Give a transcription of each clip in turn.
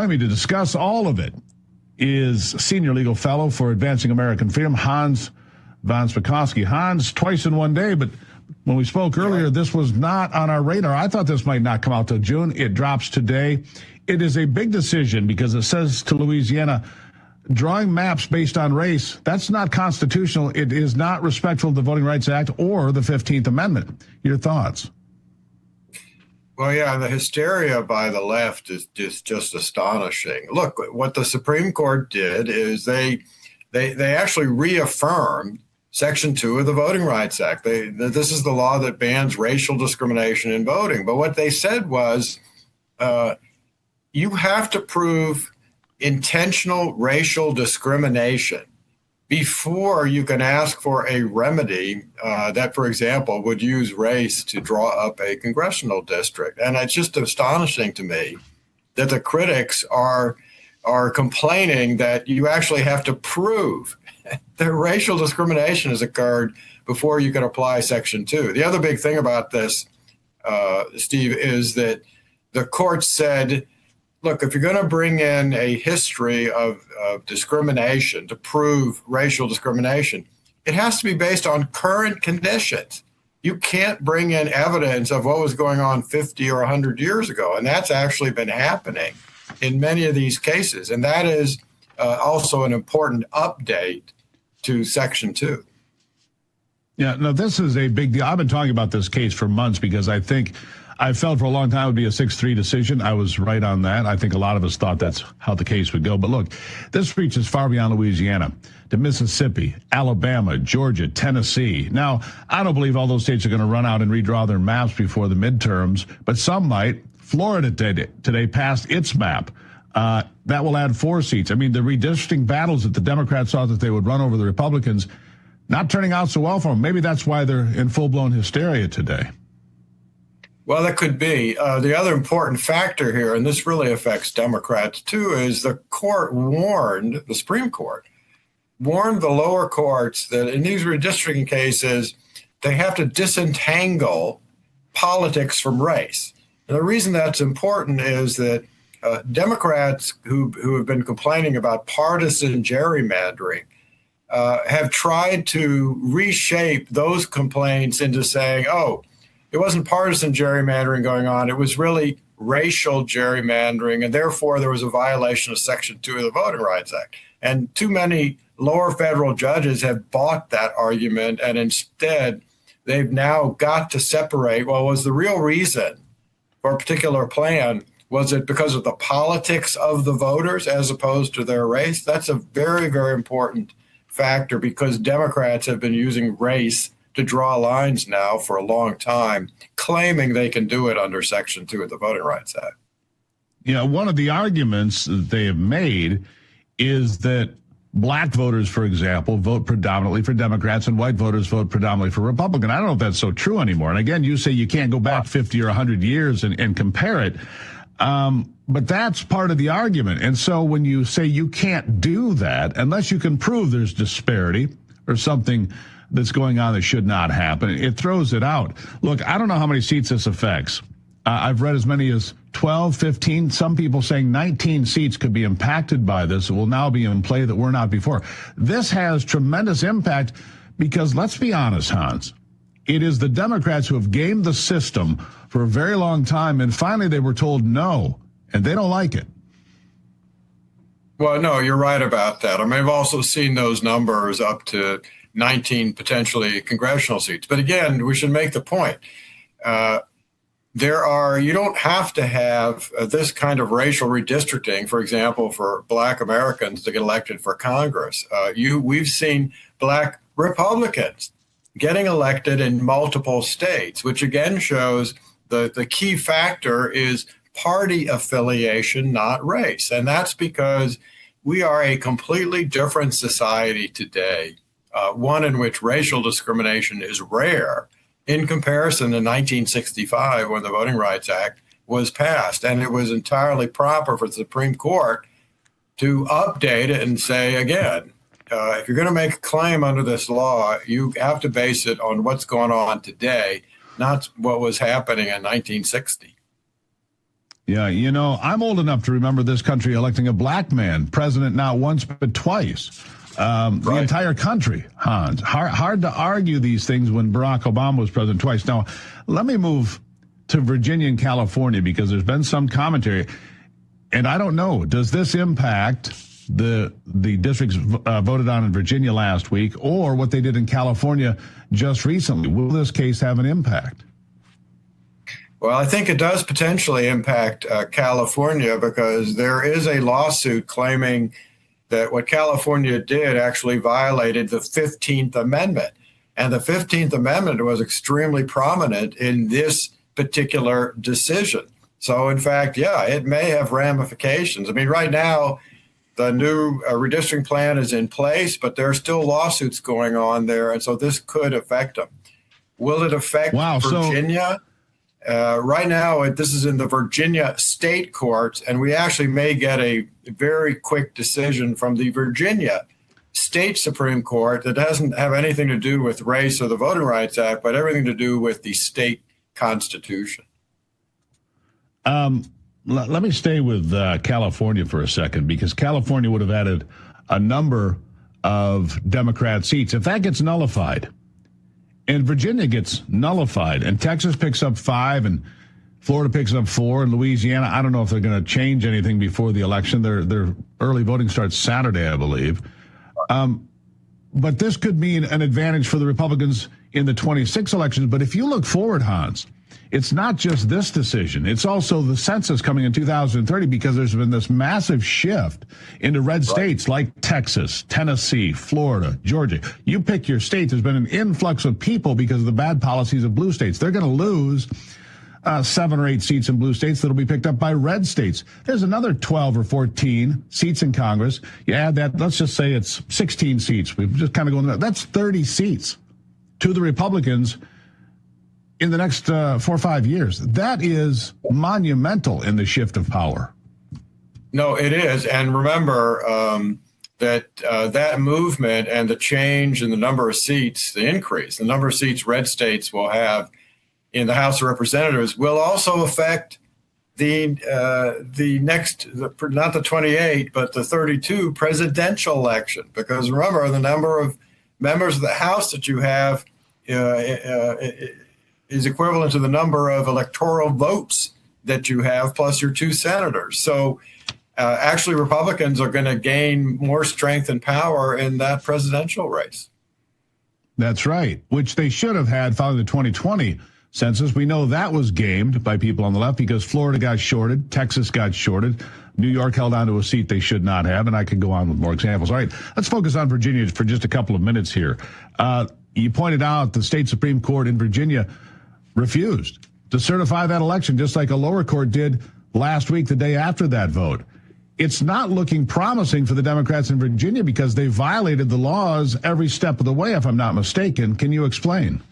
Joining me to discuss all of it is Senior Legal Fellow for Advancing American Freedom, Hans von Spakovsky. Hans, twice in one day, but when we spoke earlier, this was not on our radar. I thought this might not come out till June. It drops today. It is a big decision because it says to Louisiana, drawing maps based on race, that's not constitutional. It is not respectful of the Voting Rights Act or the 15th Amendment. Your thoughts? Well, yeah, the hysteria by the left is just astonishing. Look, what the Supreme Court did is they actually reaffirmed Section 2 of the Voting Rights Act. This is the law that bans racial discrimination in voting. But what they said was you have to prove intentional racial discrimination before you can ask for a remedy that, for example, would use race to draw up a congressional district. And it's just astonishing to me that the critics are complaining that you actually have to prove that racial discrimination has occurred before you can apply Section 2. The other big thing about this, Steve, is that the court said, look, if you're going to bring in a history of discrimination to prove racial discrimination, it has to be based on current conditions. You can't bring in evidence of what was going on 50 or 100 years ago. And that's actually been happening in many of these cases. And that is also an important update to Section 2. Yeah, no, this is a big deal. I've been talking about this case for months because I felt for a long time it would be a 6-3 decision. I was right on that. I think a lot of us thought that's how the case would go. But look, this reaches far beyond Louisiana to Mississippi, Alabama, Georgia, Tennessee. Now, I don't believe all those states are going to run out and redraw their maps before the midterms, but some might. Florida today passed its map. That will add 4 seats. I mean, the redistricting battles that the Democrats thought that they would run over the Republicans, not turning out so well for them. Maybe that's why they're in full-blown hysteria today. Well, that could be. The other important factor here, and this really affects Democrats too, is the Supreme Court warned the lower courts that in these redistricting cases, they have to disentangle politics from race. And the reason that's important is that Democrats who have been complaining about partisan gerrymandering have tried to reshape those complaints into saying, oh, it wasn't partisan gerrymandering going on. It was really racial gerrymandering, and therefore there was a violation of Section 2 of the Voting Rights Act. And too many lower federal judges have bought that argument, and instead they've now got to separate, well, was the real reason for a particular plan, was it because of the politics of the voters as opposed to their race? That's a very, very important factor because Democrats have been using race to draw lines now for a long time, claiming they can do it under Section 2 of the Voting Rights Act. Yeah, one of the arguments that they have made is that black voters, for example, vote predominantly for Democrats and white voters vote predominantly for Republican. I don't know if that's so true anymore. And again, you say you can't go back 50 or 100 years and compare it. But that's part of the argument. And so when you say you can't do that unless you can prove there's disparity or something that's going on that should not happen, it throws it out. Look, I don't know how many seats this affects. I've read as many as 12, 15, some people saying 19 seats could be impacted by this. It will now be in play that were not before. This has tremendous impact because, let's be honest, Hans, it is the Democrats who have gamed the system for a very long time, and finally they were told no, and they don't like it. Well, no, you're right about that. I mean, I've also seen those numbers up to 19 potentially congressional seats. But again, we should make the point. You don't have to have this kind of racial redistricting, for example, for Black Americans to get elected for Congress. We've seen Black Republicans getting elected in multiple states, which again shows the key factor is party affiliation, not race. And that's because we are a completely different society today, one in which racial discrimination is rare in comparison to 1965 when the Voting Rights Act was passed. And it was entirely proper for the Supreme Court to update it and say, again, if you're going to make a claim under this law, you have to base it on what's going on today, not what was happening in 1960. Yeah, I'm old enough to remember this country electing a black man president not once but twice. The entire country, Hans. Hard to argue these things when Barack Obama was president twice. Now, let me move to Virginia and California because there's been some commentary, and I don't know, does this impact the districts voted on in Virginia last week or what they did in California just recently? Will this case have an impact? Well, I think it does potentially impact California because there is a lawsuit claiming that what California did actually violated the 15th Amendment. And the 15th Amendment was extremely prominent in this particular decision. So, in fact, yeah, it may have ramifications. I mean, right now, the new redistricting plan is in place, but there are still lawsuits going on there. And so this could affect them. Will it affect Virginia? Right now, this is in the Virginia state courts, and we actually may get a very quick decision from the Virginia state Supreme Court that doesn't have anything to do with race or the Voting Rights Act, but everything to do with the state constitution. Let me stay with California for a second, because California would have added a number of Democrat seats. If that gets nullified, and Virginia gets nullified, and Texas picks up 5, and Florida picks up 4, and Louisiana, I don't know if they're going to change anything before the election. Their early voting starts Saturday, I believe. But this could mean an advantage for the Republicans in the 26 elections. But if you look forward, Hans, it's not just this decision. It's also the census coming in 2030, because there's been this massive shift into red states like Texas, Tennessee, Florida, Georgia. You pick your state. There's been an influx of people because of the bad policies of blue states. They're going to lose 7 or 8 seats in blue states that'll be picked up by red states. There's another 12 or 14 seats in Congress. You add that, let's just say it's 16 seats. We've just kind of gone, that's 30 seats to the Republicans in the next 4 or 5 years. That is monumental in the shift of power. No, it is. And remember that movement and the change in the number of seats, the increase, the number of seats red states will have in the House of Representatives will also affect the next, not the 28, but the 32 presidential election. Because remember, the number of members of the House that you have is equivalent to the number of electoral votes that you have, plus your 2 senators. So actually, Republicans are going to gain more strength and power in that presidential race. That's right, which they should have had following the 2020 census. We know that was gamed by people on the left because Florida got shorted, Texas got shorted, New York held on to a seat they should not have, and I could go on with more examples. All right, let's focus on Virginia for just a couple of minutes here. You pointed out the state Supreme Court in Virginia refused to certify that election, just like a lower court did last week, the day after that vote. It's not looking promising for the Democrats in Virginia because they violated the laws every step of the way, if I'm not mistaken. Can you explain?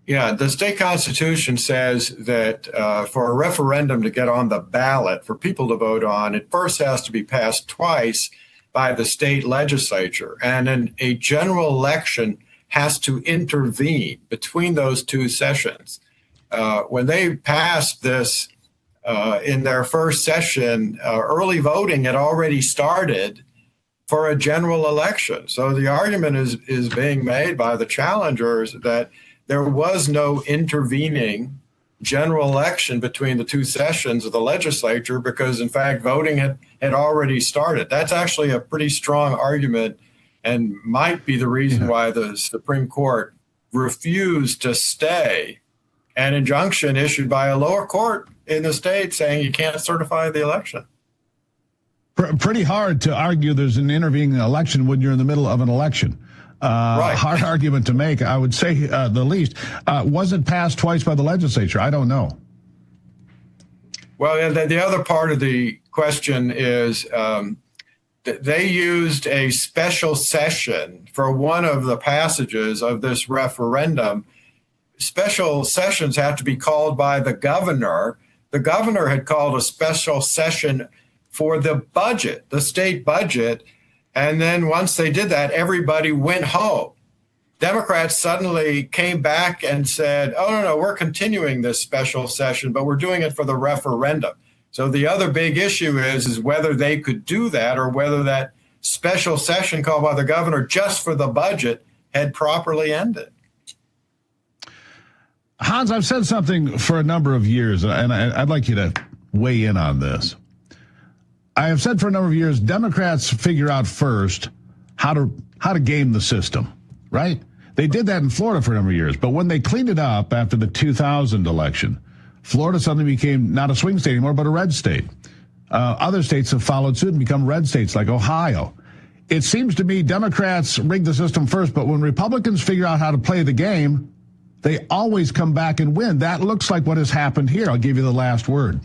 Yeah, the state constitution says that for a referendum to get on the ballot for people to vote on, it first has to be passed twice by the state legislature. And then a general election has to intervene between those 2 sessions. When they passed this in their first session, early voting had already started for a general election. So the argument is being made by the challengers that there was no intervening general election between the 2 sessions of the legislature because, in fact, voting had already started. That's actually a pretty strong argument and might be the reason why the Supreme Court refused to stay an injunction issued by a lower court in the state saying you can't certify the election. Pretty hard to argue there's an intervening election when you're in the middle of an election. Right. Hard argument to make, I would say, the least. Was it passed twice by the legislature? I don't know. Well, the other part of the question is they used a special session for one of the passages of this referendum. Special sessions have to be called by the governor. The governor had called a special session for the budget, the state budget. And then once they did that, everybody went home. Democrats suddenly came back and said, oh, no, we're continuing this special session, but we're doing it for the referendum. So the other big issue is whether they could do that or whether that special session called by the governor just for the budget had properly ended. Hans, I've said something for a number of years, and I'd like you to weigh in on this. I have said for a number of years, Democrats figure out first how to game the system, right? They did that in Florida for a number of years, but when they cleaned it up after the 2000 election, Florida suddenly became not a swing state anymore, but a red state. Other states have followed suit and become red states like Ohio. It seems to me Democrats rig the system first, but when Republicans figure out how to play the game, they always come back and win. That looks like what has happened here. I'll give you the last word.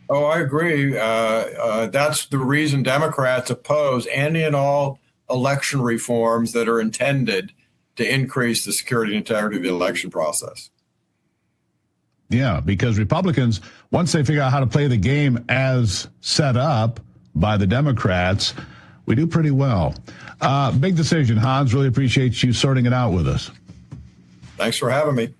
Oh, I agree. That's the reason Democrats oppose any and all election reforms that are intended to increase the security and integrity of the election process. Yeah, because Republicans, once they figure out how to play the game as set up by the Democrats, we do pretty well. Big decision, Hans. Really appreciate you sorting it out with us. Thanks for having me.